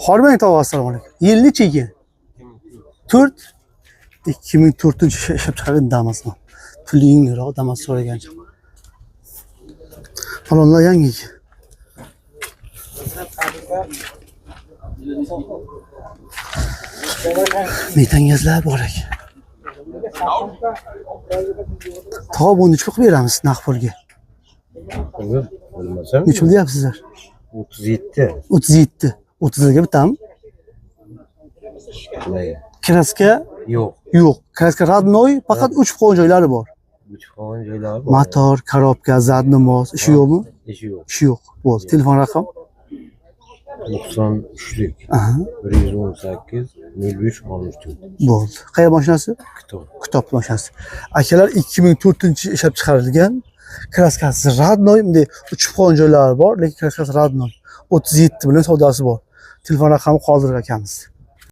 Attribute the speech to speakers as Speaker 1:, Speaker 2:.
Speaker 1: Hormang tog'a, assalomu alaykum. Yil necha ekan? 4. 2004-yilda ishlab chiqargan Damas'ni. Pulingroq Damas so'ragancha. Falonlar yangi. Metangizlar bor ekan. Tog'a buni nechta qilib beramiz naqd pulga?
Speaker 2: Bilmasam.
Speaker 1: Necha pul deyapsizlar?
Speaker 2: 37.
Speaker 1: 37. 30 ga bitami? Kraska
Speaker 2: Yo'q.
Speaker 1: yo'q. Kraska radnoy, faqat 3 qolgan joylari bor.
Speaker 2: 3 qolgan joylari bor.
Speaker 1: Motor, korobka, zadniy mos, ishi yo'qmi?
Speaker 2: Ishi yo'q.
Speaker 1: Ishi yo'q. Bo'ldi. Telefon raqam?
Speaker 2: 93lik.
Speaker 1: Aha.
Speaker 2: 118 05 64.
Speaker 1: Bo'ldi. Qayerda mashinasi? Kitob mashinasi. Akalar 2004-yil ishlab chiqarilgan. Kraskasi radnoy, bunday uchib qolgan joylari bor, lekin kraskasi radnoy. 37 bilan savdosi bor. Telefon raqami qoldirgan akamiz.